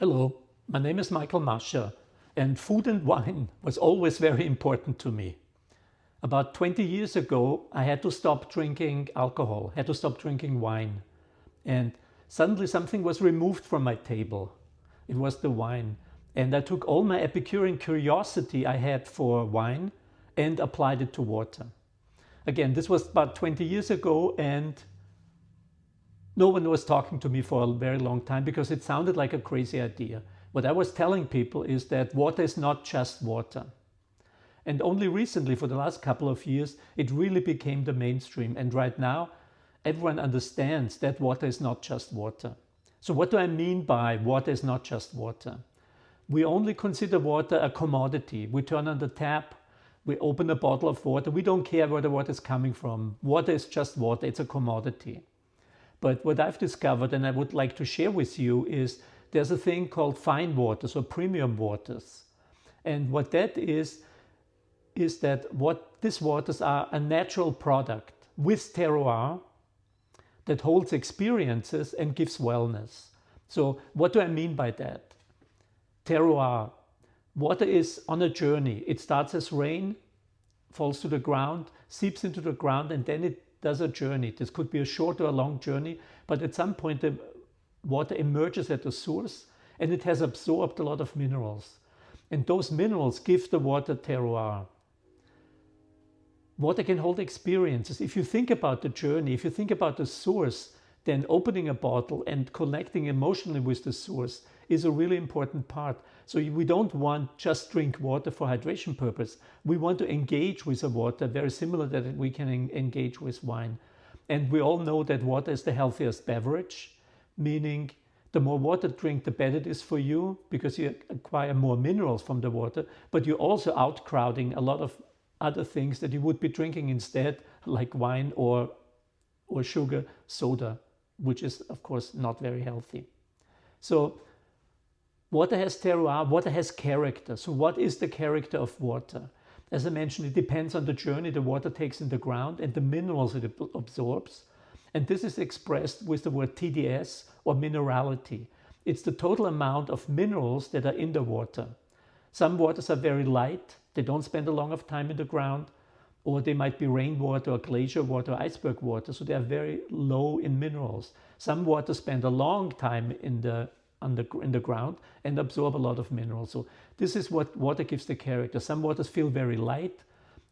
Hello, my name is Michael Masha, and food and wine was always very important to me. About 20 years ago, I had to stop drinking alcohol, had to stop drinking wine, and suddenly something was removed from my table. It was the wine, and I took all my Epicurean curiosity I had for wine and applied it to water. Again, this was about 20 years ago, and no one was talking to me for a very long time because it sounded like a crazy idea. What I was telling people is that water is not just water. And only recently, for the last couple of years, it really became the mainstream. And right now, everyone understands that water is not just water. So what do I mean by water is not just water? We only consider water a commodity. We turn on the tap, we open a bottle of water. We don't care where the water is coming from. Water is just water. It's a commodity. But what I've discovered, and I would like to share with you, is there's a thing called fine waters or premium waters. And what that is that these waters are a natural product with terroir that holds experiences and gives wellness. So what do I mean by that? Terroir. Water is on a journey. It starts as rain, falls to the ground, seeps into the ground, and then it does a journey. This could be a short or a long journey, but at some point the water emerges at the source and it has absorbed a lot of minerals. And those minerals give the water terroir. Water can hold experiences. If you think about the journey, if you think about the source, then opening a bottle and connecting emotionally with the source is a really important part. So we don't want just drink water for hydration purpose. We want to engage with the water, very similar that we can engage with wine. And we all know that water is the healthiest beverage, meaning the more water you drink, the better it is for you because you acquire more minerals from the water, but you're also outcrowding a lot of other things that you would be drinking instead, like wine or sugar, soda, which is of course not very healthy. So water has terroir, water has character. So what is the character of water? As I mentioned, it depends on the journey the water takes in the ground and the minerals it absorbs. And this is expressed with the word TDS or minerality. It's the total amount of minerals that are in the water. Some waters are very light. They don't spend a long of time in the ground, or they might be rainwater or glacier water or iceberg water. So they are very low in minerals. Some waters spend a long time in the ground and absorb a lot of minerals. So this is what water gives the character. Some waters feel very light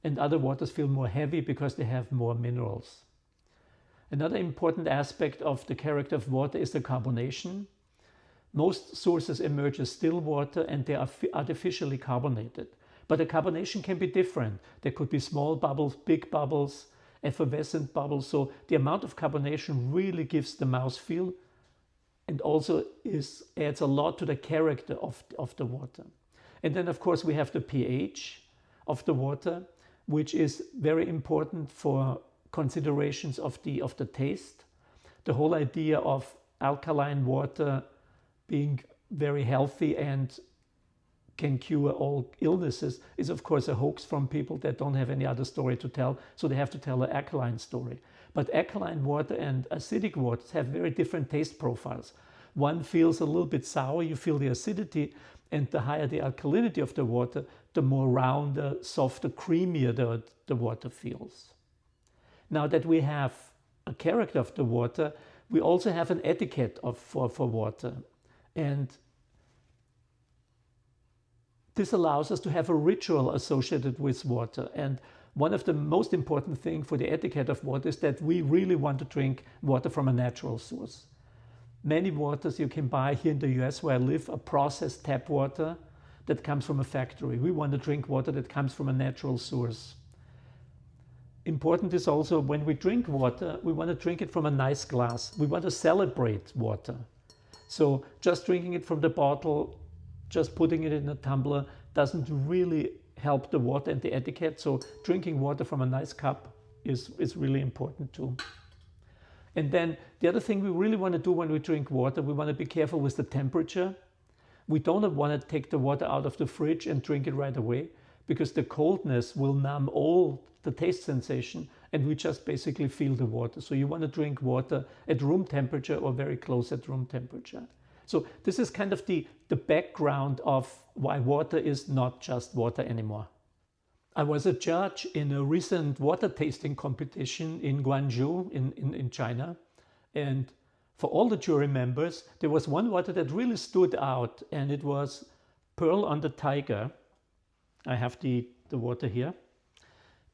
and other waters feel more heavy because they have more minerals. Another important aspect of the character of water is the carbonation. Most sources emerge as still water and they are artificially carbonated. But the carbonation can be different. There could be small bubbles, big bubbles, effervescent bubbles. So the amount of carbonation really gives the mouthfeel and also adds a lot to the character of the water. And then of course we have the pH of the water, which is very important for considerations of the taste. The whole idea of alkaline water being very healthy and can cure all illnesses is of course a hoax from people that don't have any other story to tell, so they have to tell an alkaline story. But alkaline water and acidic waters have very different taste profiles. One feels a little bit sour, you feel the acidity, and the higher the alkalinity of the water, the more rounder, softer, creamier the water feels. Now that we have a character of the water, we also have an etiquette for water. And this allows us to have a ritual associated with water. And one of the most important things for the etiquette of water is that we really want to drink water from a natural source. Many waters you can buy here in the US where I live are processed tap water that comes from a factory. We want to drink water that comes from a natural source. Important is also when we drink water, we want to drink it from a nice glass. We want to celebrate water. So just drinking it from the bottle, just putting it in a tumbler doesn't really help the water and the etiquette. So drinking water from a nice cup is really important too. And then the other thing we really want to do when we drink water, we want to be careful with the temperature. We don't want to take the water out of the fridge and drink it right away because the coldness will numb all the taste sensation and we just basically feel the water. So you want to drink water at room temperature or very close at room temperature. So this is kind of the background of why water is not just water anymore. I was a judge in a recent water tasting competition in Guangzhou in China. And for all the jury members, there was one water that really stood out, and it was Pearl on the Taiga. I have the water here.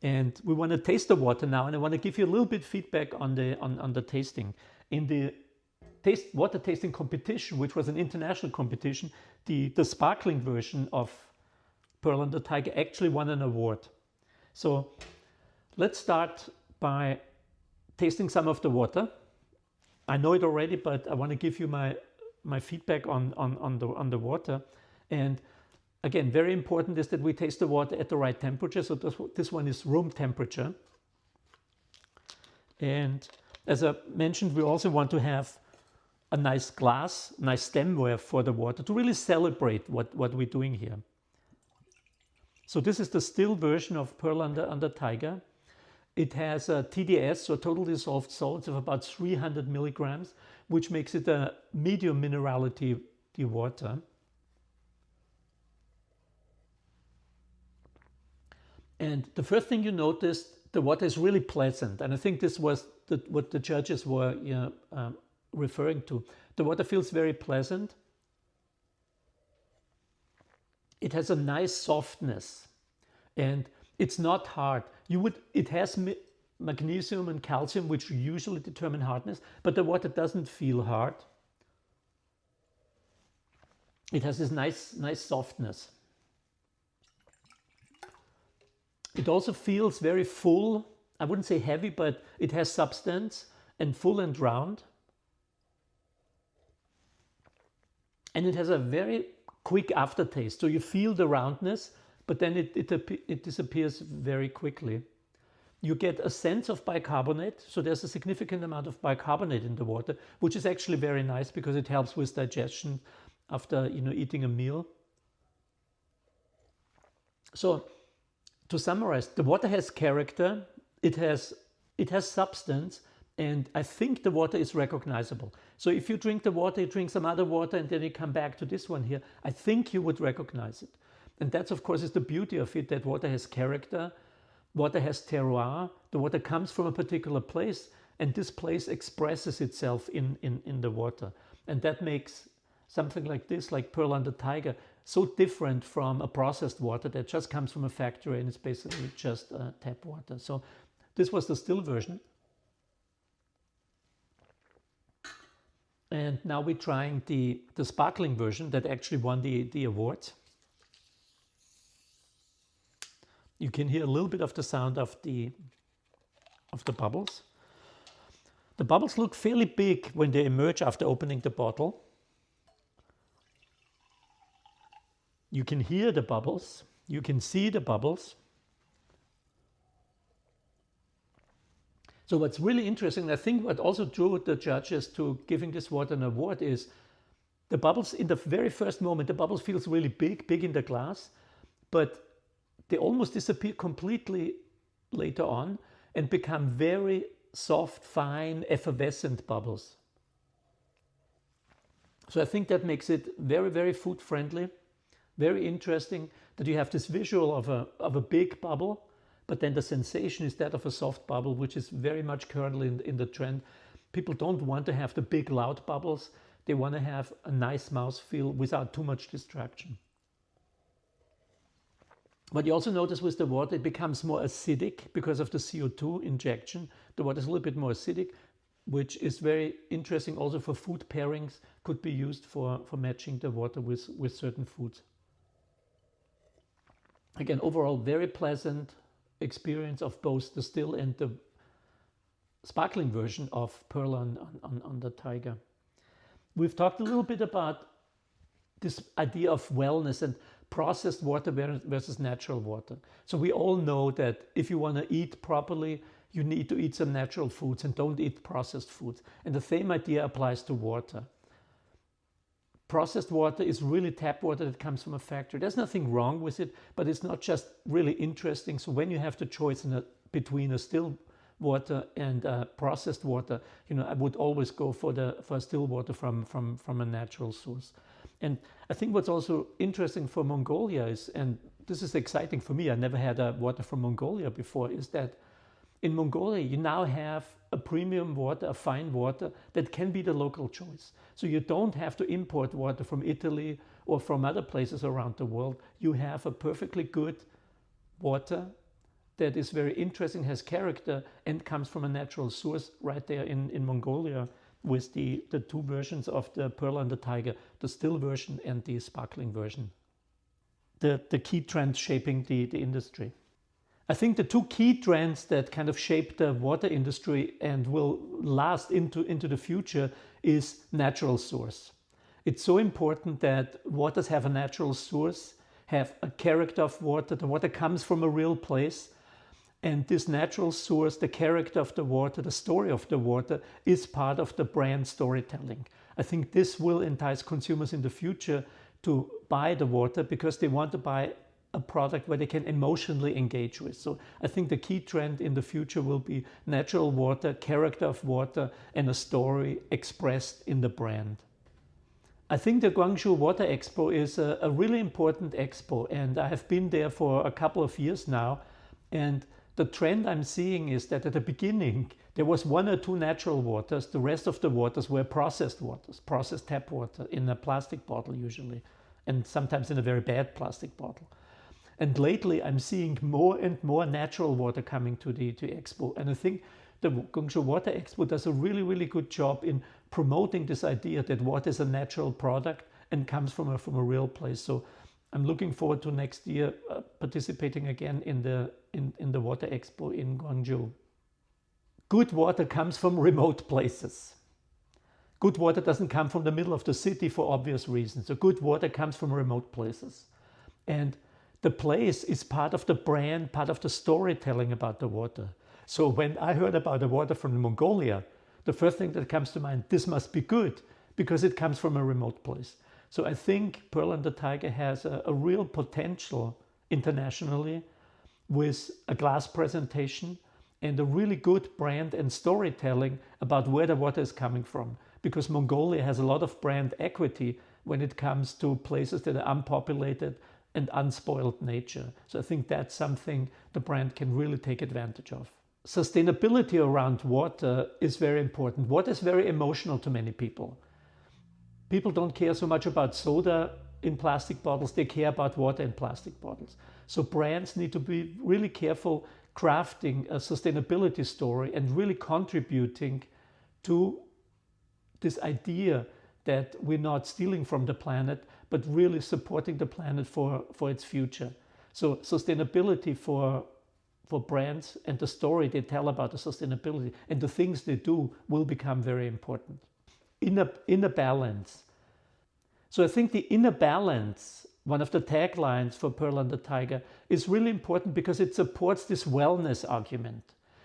And we want to taste the water now, and I want to give you a little bit feedback on the tasting. In the water tasting competition, which was an international competition, the sparkling version of Pearl on the Taiga actually won an award. So let's start by tasting some of the water. I know it already, but I want to give you my feedback on the water. And again, very important is that we taste the water at the right temperature. So this one is room temperature. And as I mentioned, we also want to have a nice glass, nice stemware for the water to really celebrate what we're doing here. So this is the still version of Pearl under Taiga. It has a TDS, so total dissolved salts, of about 300 milligrams, which makes it a medium minerality water. And the first thing you noticed, the water is really pleasant. And I think this was what the judges were referring to. The water feels very pleasant. It has a nice softness, and it's not hard. It has magnesium and calcium, which usually determine hardness, but the water doesn't feel hard. It has this nice softness. It also feels very full. I wouldn't say heavy, but it has substance, and full and round. And it has a very quick aftertaste. So you feel the roundness, but then it disappears very quickly. You get a sense of bicarbonate. So there's a significant amount of bicarbonate in the water, which is actually very nice because it helps with digestion after eating a meal. So to summarize, the water has character, it has substance, and I think the water is recognizable. So if you drink the water, you drink some other water, and then you come back to this one here, I think you would recognize it. And that's, of course, is the beauty of it, that water has character, water has terroir, the water comes from a particular place, and this place expresses itself in the water. And that makes something like this, like Pearl on the Taiga, so different from a processed water that just comes from a factory and it's basically just tap water. So this was the still version. And now we're trying the sparkling version that actually won the award. You can hear a little bit of the sound of the bubbles. The bubbles look fairly big when they emerge after opening the bottle. You can hear the bubbles, you can see the bubbles. So what's really interesting, I think what also drew the judges to giving this water an award is the bubbles in the very first moment, the bubbles feels really big in the glass, but they almost disappear completely later on and become very soft, fine, effervescent bubbles. So I think that makes it very, very food friendly. Very interesting that you have this visual of a big bubble, but then the sensation is that of a soft bubble, which is very much currently in the trend. People don't want to have the big loud bubbles. They want to have a nice mouthfeel without too much distraction. But you also notice with the water, it becomes more acidic because of the CO2 injection. The water is a little bit more acidic, which is very interesting also for food pairings, could be used for matching the water with certain foods. Again, overall, very pleasant experience of both the still and the sparkling version of Pearl on the Taiga. We've talked a little bit about this idea of wellness and processed water versus natural water. So we all know that if you want to eat properly, you need to eat some natural foods and don't eat processed foods. And the same idea applies to water. Processed water is really tap water that comes from a factory. There's nothing wrong with it, but it's not just really interesting. So when you have the choice between a still water and processed water, I would always go for still water from a natural source. And I think what's also interesting for Mongolia is, and this is exciting for me, I never had water from Mongolia before, is that in Mongolia you now have a premium water, a fine water that can be the local choice. So you don't have to import water from Italy or from other places around the world. You have a perfectly good water that is very interesting, has character, and comes from a natural source right there in Mongolia, with the two versions of the Pearl and the Taiga, the still version and the sparkling version. The key trends shaping the industry. I think the two key trends that kind of shape the water industry and will last into the future is natural source. It's so important that waters have a natural source, have a character of water. The water comes from a real place. And this natural source, the character of the water, the story of the water, is part of the brand storytelling. I think this will entice consumers in the future to buy the water because they want to buy a product where they can emotionally engage with. So I think the key trend in the future will be natural water, character of water, and a story expressed in the brand. I think the Guangzhou Water Expo is a really important expo, and I have been there for a couple of years now. And the trend I'm seeing is that at the beginning, there was one or two natural waters. The rest of the waters were processed waters, processed tap water in a plastic bottle usually, and sometimes in a very bad plastic bottle. And lately, I'm seeing more and more natural water coming to the expo. And I think the Guangzhou Water Expo does a really, really good job in promoting this idea that water is a natural product and comes from a real place. So I'm looking forward to next year participating again in the Water Expo in Guangzhou. Good water comes from remote places. Good water doesn't come from the middle of the city for obvious reasons. So good water comes from remote places. And the place is part of the brand, part of the storytelling about the water. So when I heard about the water from Mongolia, the first thing that comes to mind, this must be good because it comes from a remote place. So I think Pearl and the Taiga has a real potential internationally with a glass presentation and a really good brand and storytelling about where the water is coming from. Because Mongolia has a lot of brand equity when it comes to places that are unpopulated and unspoiled nature. So I think that's something the brand can really take advantage of. Sustainability around water is very important. Water is very emotional to many people. People don't care so much about soda in plastic bottles, they care about water in plastic bottles. So brands need to be really careful crafting a sustainability story and really contributing to this idea that we're not stealing from the planet, but really supporting the planet for its future. So sustainability for brands and the story they tell about the sustainability and the things they do will become very important. Inner balance. So I think the inner balance, one of the taglines for Pearl and the Taiga, is really important because it supports this wellness argument.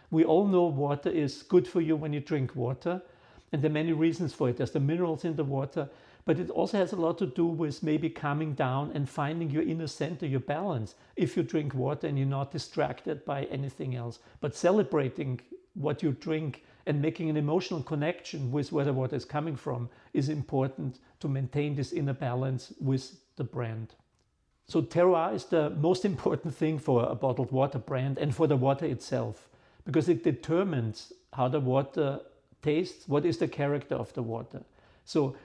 We all know water is good for you when you drink water, and there are many reasons for it. There's the minerals in the water, but it also has a lot to do with maybe calming down and finding your inner center, your balance, if you drink water and you're not distracted by anything else. But celebrating what you drink and making an emotional connection with where the water is coming from is important to maintain this inner balance with the brand. So terroir is the most important thing for a bottled water brand and for the water itself, because it determines how the water tastes, what is the character of the water. So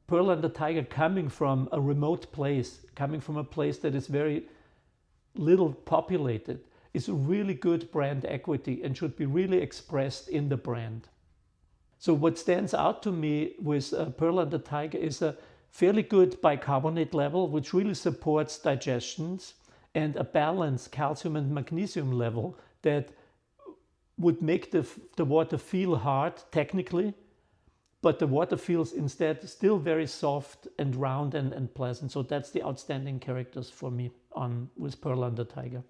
Pearl and the Taiga coming from a remote place, coming from a place that is very little populated, is a really good brand equity and should be really expressed in the brand. So what stands out to me with Pearl and the Taiga is a fairly good bicarbonate level, which really supports digestions, and a balanced calcium and magnesium level that would make the water feel hard technically, but the water feels instead still very soft and round and pleasant. So that's the outstanding characters for me with Pearl and the Taiga.